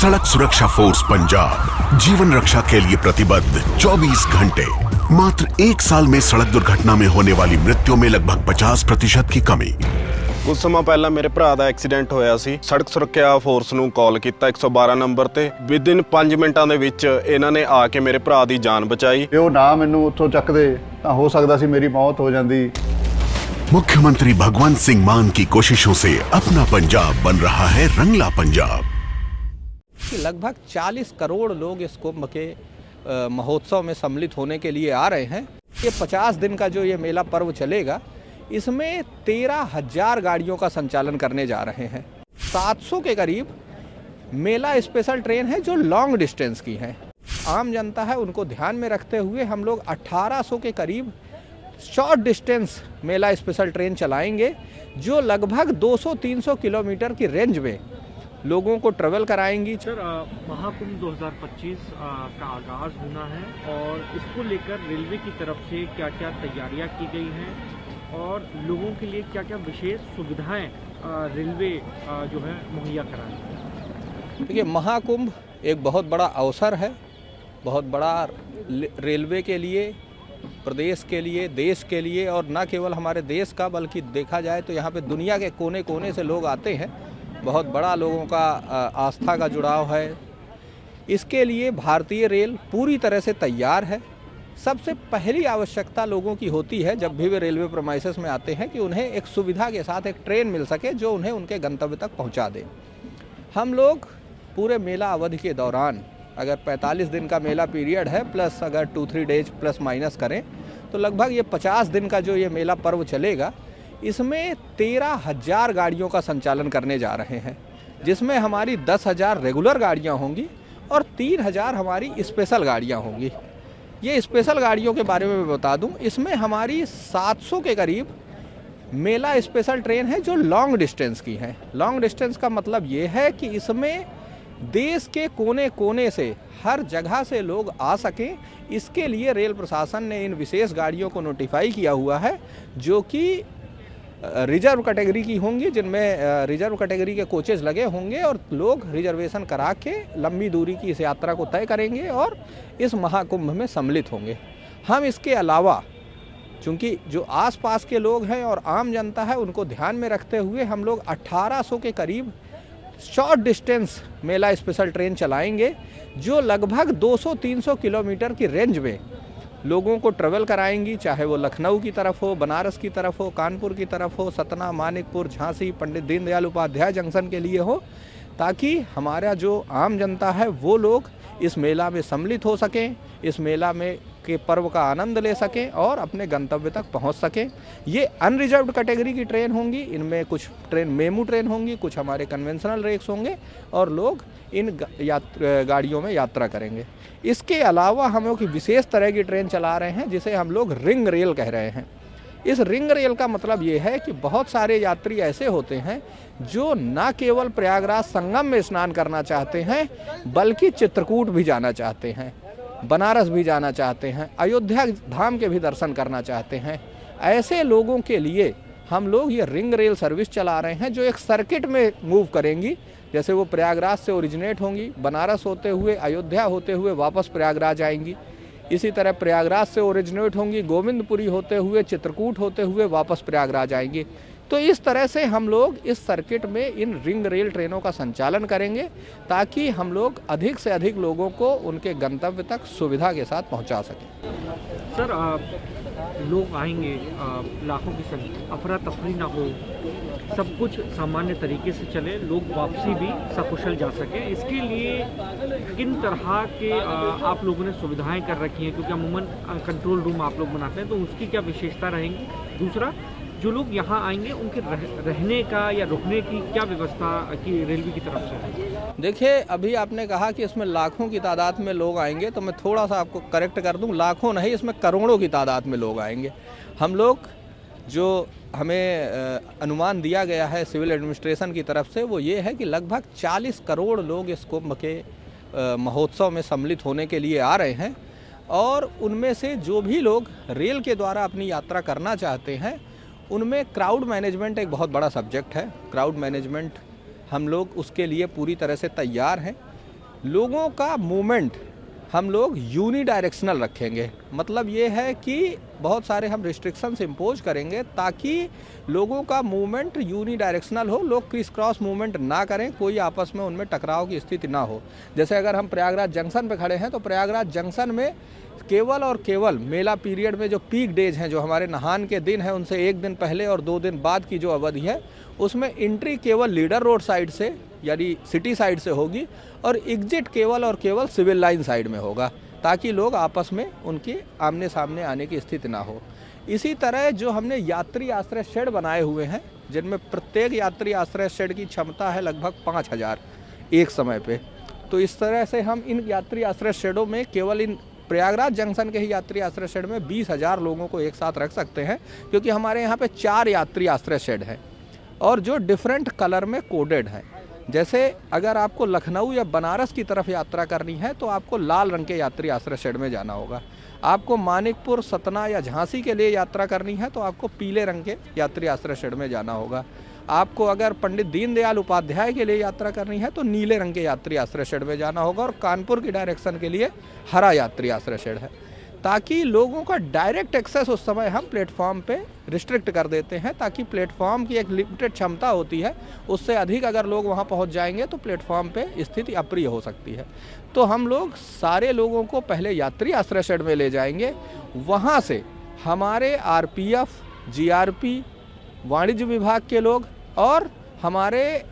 सड़क सुरक्षा फोर्स पंजाब जीवन रक्षा के लिए प्रतिबद्ध 24 घंटे। मात्र 1 साल में सड़क दुर्घटना में होने वाली मृत्यु में लगभग 50% की कमी। कुछ समय पहला मेरे भरा ਦਾ ਐਕਸੀਡੈਂਟ ਹੋਇਆ ਸੀ। ਸੜਕ ਸੁਰੱਖਿਆ ਫੋਰਸ ਨੂੰ ਕਾਲ ਕੀਤਾ 112 ਨੰਬਰ ਤੇ। ਵਿਦਿਨ 5 ਮਿੰਟਾਂ ਦੇ ਵਿੱਚ ਇਹਨਾਂ ਨੇ ਆ ਕੇ ਮੇਰੇ ਭਰਾ ਦੀ ਜਾਨ ਬਚਾਈ। ਜੇ ਉਹ ਨਾ ਮੈਨੂੰ ਉੱਥੋਂ ਚੱਕਦੇ ਤਾਂ ਹੋ ਸਕਦਾ ਸੀ ਮੇਰੀ ਮੌਤ ਹੋ ਜਾਂਦੀ। मुख्यमंत्री भगवंत सिंह मान की कोशिशों से अपना पंजाब बन रहा है रंगला पंजाब। लगभग 40 करोड़ लोग इस कुंभ के महोत्सव में सम्मिलित होने के लिए आ रहे हैं। ये 50 दिन का जो ये मेला पर्व चलेगा, इसमें 13,000 गाड़ियों का संचालन करने जा रहे हैं। 700 के करीब मेला स्पेशल ट्रेन है जो लॉन्ग डिस्टेंस की हैं। आम जनता है उनको ध्यान में रखते हुए हम लोग 1800 के करीब शॉर्ट डिस्टेंस मेला स्पेशल ट्रेन चलाएंगे, जो लगभग 200-300 किलोमीटर की रेंज में लोगों को ट्रेवल कराएंगी। सर, महाकुंभ 2025 का आगाज़ होना है और इसको लेकर रेलवे की तरफ से क्या क्या तैयारियां की गई हैं और लोगों के लिए क्या क्या विशेष सुविधाएं रेलवे जो है मुहैया कराएंगे। देखिए, महाकुंभ एक बहुत बड़ा अवसर है, बहुत बड़ा रेलवे के लिए, प्रदेश के लिए, देश के लिए, और न केवल हमारे देश का बल्कि देखा जाए तो यहाँ पे दुनिया के कोने कोने से लोग आते हैं। बहुत बड़ा लोगों का आस्था का जुड़ाव है। इसके लिए भारतीय रेल पूरी तरह से तैयार है। सबसे पहली आवश्यकता लोगों की होती है जब भी वे रेलवे प्रीमाइसेस में आते हैं कि उन्हें एक सुविधा के साथ एक ट्रेन मिल सके जो उन्हें उनके गंतव्य तक पहुँचा दे। हम लोग पूरे मेला अवधि के दौरान, अगर 45 दिन का मेला पीरियड है प्लस अगर 2-3 डेज प्लस माइनस करें तो लगभग ये 50 दिन का जो ये मेला पर्व चलेगा, इसमें 13,000 गाड़ियों का संचालन करने जा रहे हैं, जिसमें हमारी 10,000 रेगुलर गाड़ियां होंगी और 3,000 हमारी स्पेशल गाड़ियां होंगी। ये स्पेशल गाड़ियों के बारे में मैं बता दूं, इसमें हमारी 700 के करीब मेला स्पेशल ट्रेन है जो लॉन्ग डिस्टेंस की हैं। लॉन्ग डिस्टेंस का मतलब ये है कि इसमें देश के कोने कोने से, हर जगह से लोग आ सकें, इसके लिए रेल प्रशासन ने इन विशेष गाड़ियों को नोटिफाई किया हुआ है, जो कि रिजर्व कैटेगरी की होंगी, जिनमें रिजर्व कैटेगरी के कोचेज लगे होंगे और लोग रिजर्वेशन करा के लंबी दूरी की इस यात्रा को तय करेंगे और इस महाकुंभ में सम्मिलित होंगे। हम इसके अलावा, चूँकि जो आसपास के लोग हैं और आम जनता है उनको ध्यान में रखते हुए हम लोग 1800 के करीब शॉर्ट डिस्टेंस मेला स्पेशल ट्रेन चलाएंगे, जो लगभग 200-300 किलोमीटर की रेंज में लोगों को ट्रेवल कराएंगी, चाहे वो लखनऊ की तरफ हो, बनारस की तरफ हो, कानपुर की तरफ हो, सतना, मानिकपुर, झांसी, पंडित दीनदयाल उपाध्याय जंक्शन के लिए हो, ताकि हमारा जो आम जनता है वो लोग इस मेला में सम्मिलित हो सकें, इस मेला में के पर्व का आनंद ले सकें और अपने गंतव्य तक पहुंच सकें। ये अनरिजर्व्ड कैटेगरी की ट्रेन होंगी, इनमें कुछ ट्रेन मेमू ट्रेन होंगी, कुछ हमारे कन्वेंशनल रेक्स होंगे और लोग इन गाड़ियों में यात्रा करेंगे। इसके अलावा हम लोग विशेष तरह की ट्रेन चला रहे हैं जिसे हम लोग रिंग रेल कह रहे हैं। इस रिंग रेल का मतलब ये है कि बहुत सारे यात्री ऐसे होते हैं जो न केवल प्रयागराज संगम में स्नान करना चाहते हैं, बल्कि चित्रकूट भी जाना चाहते हैं, बनारस भी जाना चाहते हैं, अयोध्या धाम के भी दर्शन करना चाहते हैं। ऐसे लोगों के लिए हम लोग ये रिंग रेल सर्विस चला रहे हैं, जो एक सर्किट में मूव करेंगी। जैसे वो प्रयागराज से ओरिजिनेट होंगी, बनारस होते हुए, अयोध्या होते हुए वापस प्रयागराज आएंगी। इसी तरह प्रयागराज से ओरिजिनेट होंगी, गोविंदपुरी होते हुए, चित्रकूट होते हुए वापस प्रयागराज आएंगी। तो इस तरह से हम लोग इस सर्किट में इन रिंग रेल ट्रेनों का संचालन करेंगे, ताकि हम लोग अधिक से अधिक लोगों को उनके गंतव्य तक सुविधा के साथ पहुंचा सकें। सर, लोग आएंगे, लाखों की संख्या, अफरा तफरी ना हो, सब कुछ सामान्य तरीके से चले, लोग वापसी भी सकुशल जा सके, इसके लिए किन तरह के आप लोगों ने सुविधाएं कर रखी हैं? क्योंकि अमूमन कंट्रोल रूम आप लोग बनाते हैं, तो उसकी क्या विशेषता रहेंगी? दूसरा, जो लोग यहाँ आएंगे उनके रहने का या रुकने की क्या व्यवस्था की रेलवे की तरफ से है? देखिए, अभी आपने कहा कि इसमें लाखों की तादाद में लोग आएंगे, तो मैं थोड़ा सा आपको करेक्ट कर दूं, लाखों नहीं, इसमें करोड़ों की तादाद में लोग आएंगे। हम लोग जो हमें अनुमान दिया गया है सिविल एडमिनिस्ट्रेशन की तरफ से, वो ये है कि लगभग 40 करोड़ लोग इस कुंभ के महोत्सव में सम्मिलित होने के लिए आ रहे हैं, और उनमें से जो भी लोग रेल के द्वारा अपनी यात्रा करना चाहते हैं, उनमें क्राउड मैनेजमेंट एक बहुत बड़ा सब्जेक्ट है। क्राउड मैनेजमेंट हम लोग उसके लिए पूरी तरह से तैयार हैं। लोगों का मूवमेंट हम लोग यूनी डायरेक्शनल रखेंगे। मतलब ये है कि बहुत सारे हम रिस्ट्रिक्शंस इम्पोज करेंगे ताकि लोगों का मूवमेंट यूनी डायरेक्शनल हो, लोग क्रिस क्रॉस मूवमेंट ना करें, कोई आपस में उनमें टकराव की स्थिति ना हो। जैसे अगर हम प्रयागराज जंक्शन पे खड़े हैं तो प्रयागराज जंक्शन में केवल और केवल मेला पीरियड में जो पीक डेज हैं, जो हमारे नहान के दिन हैं, उनसे एक दिन पहले और 2 दिन बाद की जो अवधि है उसमें एंट्री केवल लीडर रोड साइड से यानी सिटी साइड से होगी और एग्जिट केवल और केवल सिविल लाइन साइड में होगा, ताकि लोग आपस में उनके आमने सामने आने की स्थिति ना हो। इसी तरह जो हमने यात्री आश्रय शेड बनाए हुए हैं, जिनमें प्रत्येक यात्री आश्रय शेड की क्षमता है लगभग 5000 एक समय पे, तो इस तरह से हम इन यात्री आश्रय शेडों में केवल इन प्रयागराज जंक्शन के ही यात्री आश्रय शेड में 20,000 लोगों को एक साथ रख सकते हैं, क्योंकि हमारे यहाँ पे 4 यात्री आश्रय शेड हैं और जो डिफरेंट कलर में कोडेड हैं। जैसे अगर आपको लखनऊ या बनारस की तरफ यात्रा करनी है तो आपको लाल रंग के यात्री आश्रय शेड में जाना होगा। आपको मानिकपुर, सतना या झांसी के लिए यात्रा करनी है तो आपको पीले रंग के यात्री आश्रय शेड में जाना होगा। आपको अगर पंडित दीनदयाल उपाध्याय के लिए यात्रा करनी है तो नीले रंग के यात्री आश्रय शेड में जाना होगा और कानपुर की डायरेक्शन के लिए हरा यात्री आश्रय शेड है, ताकि लोगों का डायरेक्ट एक्सेस उस समय हम प्लेटफॉर्म पे रिस्ट्रिक्ट कर देते हैं, ताकि प्लेटफॉर्म की एक लिमिटेड क्षमता होती है, उससे अधिक अगर लोग वहां पहुंच जाएंगे तो प्लेटफॉर्म पे स्थिति अप्रिय हो सकती है। तो हम लोग सारे लोगों को पहले यात्री आश्रय शेड में ले जाएंगे, वहाँ से हमारे RPF, GRP, वाणिज्य विभाग के लोग और हमारे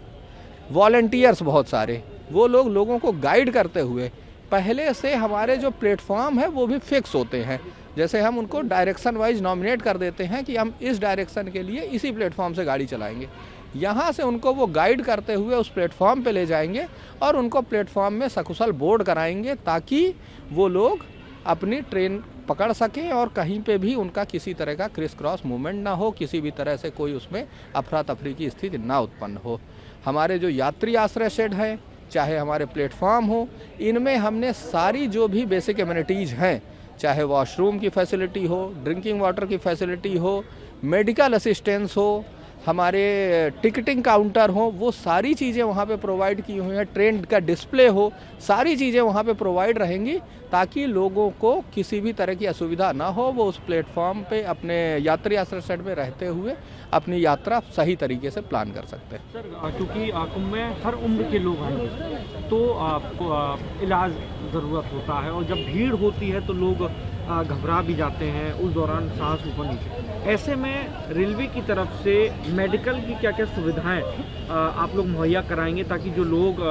वॉलंटियर्स बहुत सारे, वो लोग लोगों को गाइड करते हुए पहले से हमारे जो प्लेटफॉर्म है वो भी फिक्स होते हैं। जैसे हम उनको डायरेक्शन वाइज नॉमिनेट कर देते हैं कि हम इस डायरेक्शन के लिए इसी प्लेटफॉर्म से गाड़ी चलाएंगे। यहाँ से उनको वो गाइड करते हुए उस प्लेटफॉर्म पे ले जाएंगे और उनको प्लेटफॉर्म में सकुशल बोर्ड कराएंगे, ताकि वो लोग अपनी ट्रेन पकड़ सकें और कहीं पे भी उनका किसी तरह का क्रिस क्रॉस मूवमेंट ना हो, किसी भी तरह से कोई उसमें अफरा तफरी की स्थिति ना उत्पन्न हो। हमारे जो यात्री आश्रय शेड हैं, चाहे हमारे प्लेटफॉर्म हो, इनमें हमने सारी जो भी बेसिक एमिनिटीज़ हैं, चाहे वॉशरूम की फैसिलिटी हो, ड्रिंकिंग वाटर की फैसिलिटी हो, मेडिकल असिस्टेंस हो, हमारे टिकटिंग काउंटर हो, वो सारी चीज़ें वहाँ पे प्रोवाइड की हुई हैं, ट्रेन का डिस्प्ले हो, सारी चीज़ें वहाँ पे प्रोवाइड रहेंगी, ताकि लोगों को किसी भी तरह की असुविधा ना हो। वो उस प्लेटफॉर्म पे अपने यात्री आश्रय शेड में रहते हुए अपनी यात्रा सही तरीके से प्लान कर सकते हैं। सर, क्योंकि कुंभ में हर उम्र के लोग आएंगे तो आपको इलाज ज़रूरत होता है, और जब भीड़ होती है तो लोग घबरा भी जाते हैं, उस दौरान सांस ऊपर नीचे। ऐसे में रेलवे की तरफ से मेडिकल की क्या क्या सुविधाएं आप लोग मुहैया कराएंगे, ताकि जो लोग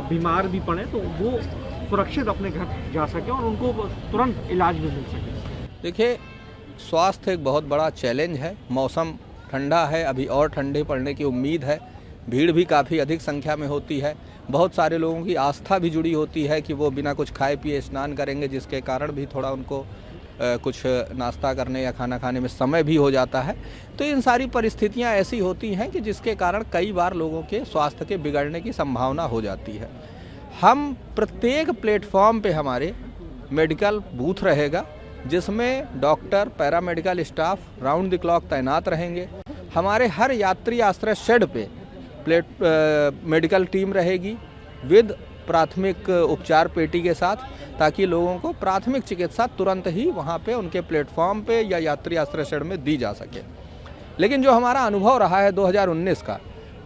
बीमार भी पड़े तो वो सुरक्षित अपने घर जा सकें और उनको तुरंत इलाज भी मिल सके? देखिए, स्वास्थ्य एक बहुत बड़ा चैलेंज है। मौसम ठंडा है, अभी और ठंडे पड़ने की उम्मीद है, भीड़ भी काफ़ी अधिक संख्या में होती है, बहुत सारे लोगों की आस्था भी जुड़ी होती है कि वो बिना कुछ खाए पिए स्नान करेंगे, जिसके कारण भी थोड़ा उनको कुछ नाश्ता करने या खाना खाने में समय भी हो जाता है। तो इन सारी परिस्थितियां ऐसी होती हैं कि जिसके कारण कई बार लोगों के स्वास्थ्य के बिगड़ने की संभावना हो जाती है। हम प्रत्येक प्लेटफॉर्म पे हमारे मेडिकल बूथ रहेगा, जिसमें doctor, paramedical staff round the clock तैनात रहेंगे। हमारे हर यात्री आश्रय शेड पे मेडिकल टीम रहेगी विद प्राथमिक उपचार पेटी के साथ, ताकि लोगों को प्राथमिक चिकित्सा तुरंत ही वहाँ पे उनके प्लेटफॉर्म पे या यात्री आश्रय शेड में दी जा सके। लेकिन जो हमारा अनुभव रहा है 2019 का,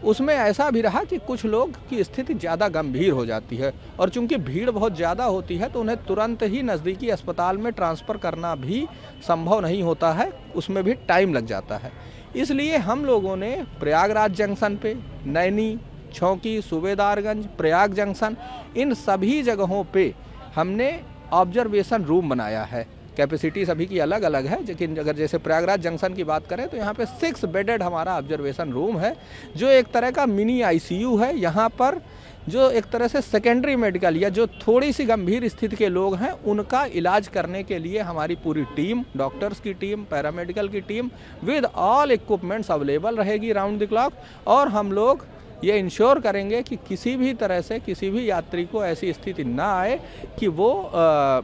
उसमें ऐसा भी रहा कि कुछ लोग की स्थिति ज़्यादा गंभीर हो जाती है, और चूंकि भीड़ बहुत ज़्यादा होती है तो उन्हें तुरंत ही नज़दीकी अस्पताल में ट्रांसफ़र करना भी संभव नहीं होता है, उसमें भी टाइम लग जाता है। इसलिए हम लोगों ने प्रयागराज जंक्शन पे, नैनी, छौकी, सूबेदारगंज, प्रयाग जंक्शन, इन सभी जगहों पे हमने ऑब्जर्वेशन रूम बनाया है। कैपेसिटी सभी की अलग अलग है, लेकिन अगर जैसे प्रयागराज जंक्शन की बात करें तो यहाँ पे 6 बेडेड हमारा ऑब्जर्वेशन रूम है, जो एक तरह का मिनी ICU है। यहाँ पर जो एक तरह से सेकेंडरी मेडिकल या जो थोड़ी सी गंभीर स्थिति के लोग हैं, उनका इलाज करने के लिए हमारी पूरी टीम, डॉक्टर्स की टीम, पैरामेडिकल की team with all equipments available रहेगी राउंड द क्लॉक। और हम लोग ये इंश्योर करेंगे कि किसी भी तरह से किसी भी यात्री को ऐसी स्थिति ना आए कि वो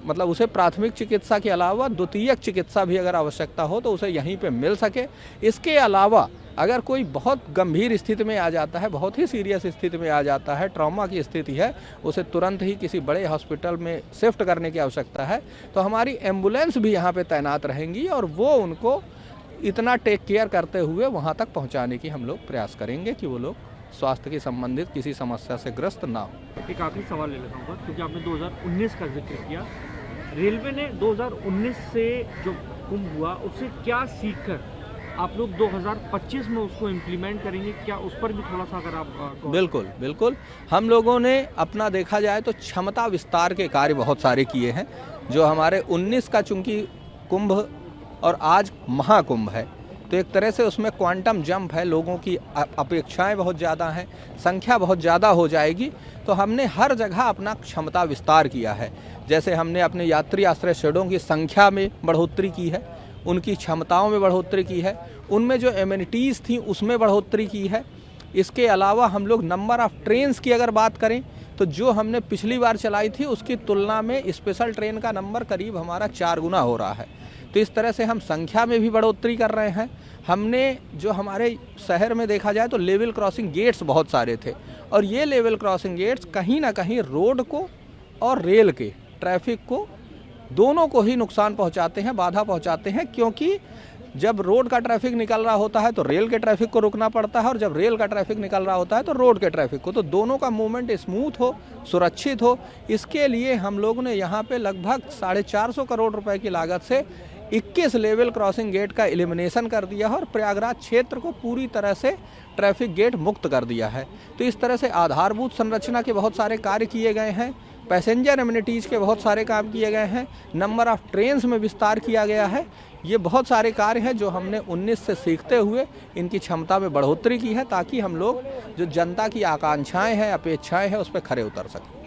मतलब उसे प्राथमिक चिकित्सा के अलावा द्वितीयक चिकित्सा भी अगर आवश्यकता हो तो उसे यहीं पे मिल सके। इसके अलावा अगर कोई बहुत गंभीर स्थिति में आ जाता है, बहुत ही सीरियस स्थिति में आ जाता है, ट्रॉमा की स्थिति है, उसे तुरंत ही किसी बड़े हॉस्पिटल में शिफ्ट करने की आवश्यकता है, तो हमारी एम्बुलेंस भी यहाँ पे तैनात रहेंगी और वो उनको इतना टेक केयर करते हुए वहाँ तक पहुँचाने की हम लोग प्रयास करेंगे कि वो लोग स्वास्थ्य के संबंधित किसी समस्या से ग्रस्त ना हो। एक आखिरी सवाल ले लेता हूँ क्योंकि आपने 2019 का जिक्र किया। रेलवे ने 2019 से जो कुंभ हुआ उससे क्या सीखकर आप लोग 2025 में उसको इम्प्लीमेंट करेंगे, क्या उस पर भी थोड़ा सा अगर आप बिल्कुल बिल्कुल, हम लोगों ने अपना देखा जाए तो क्षमता विस्तार के कार्य बहुत सारे किए हैं। जो हमारे 19 का चूंकि कुंभ और आज महाकुंभ है, तो एक तरह से उसमें क्वांटम जंप है, लोगों की अपेक्षाएं बहुत ज़्यादा हैं, संख्या बहुत ज़्यादा हो जाएगी, तो हमने हर जगह अपना क्षमता विस्तार किया है। जैसे हमने अपने यात्री आश्रय शेडों की संख्या में बढ़ोतरी की है, उनकी क्षमताओं में बढ़ोतरी की है, उनमें जो एमिनिटीज़ थी उसमें बढ़ोतरी की है। इसके अलावा हम लोग नंबर ऑफ़ ट्रेन्स की अगर बात करें तो जो हमने पिछली बार चलाई थी उसकी तुलना में स्पेशल ट्रेन का नंबर करीब हमारा 4 गुना हो रहा है। तो इस तरह से हम संख्या में भी बढ़ोतरी कर रहे हैं। हमने जो हमारे शहर में देखा जाए तो लेवल क्रॉसिंग गेट्स बहुत सारे थे, और ये लेवल क्रॉसिंग गेट्स कहीं ना कहीं रोड को और रेल के ट्रैफिक को दोनों को ही नुकसान पहुंचाते हैं, बाधा पहुंचाते हैं, क्योंकि जब रोड का ट्रैफिक निकल रहा होता है तो रेल के ट्रैफिक को रुकना पड़ता है, और जब रेल का ट्रैफिक निकल रहा होता है तो रोड के ट्रैफिक को, तो दोनों का मूवमेंट स्मूथ हो, सुरक्षित हो। इसके लिए हम लोगों ने यहाँ पे लगभग 450 करोड़ रुपए की लागत से 21 लेवल क्रॉसिंग गेट का एलिमिनेशन कर दिया है और प्रयागराज क्षेत्र को पूरी तरह से ट्रैफिक गेट मुक्त कर दिया है। तो इस तरह से आधारभूत संरचना के बहुत सारे कार्य किए गए हैं, पैसेंजर एमिनिटीज़ के बहुत सारे काम किए गए हैं, नंबर ऑफ़ ट्रेन्स में विस्तार किया गया है। ये बहुत सारे कार्य हैं जो हमने 19 से सीखते हुए इनकी क्षमता में बढ़ोतरी की है, ताकि हम लोग जो जनता की आकांक्षाएं हैं, अपेक्षाएं हैं, उस पर खरे उतर सकें।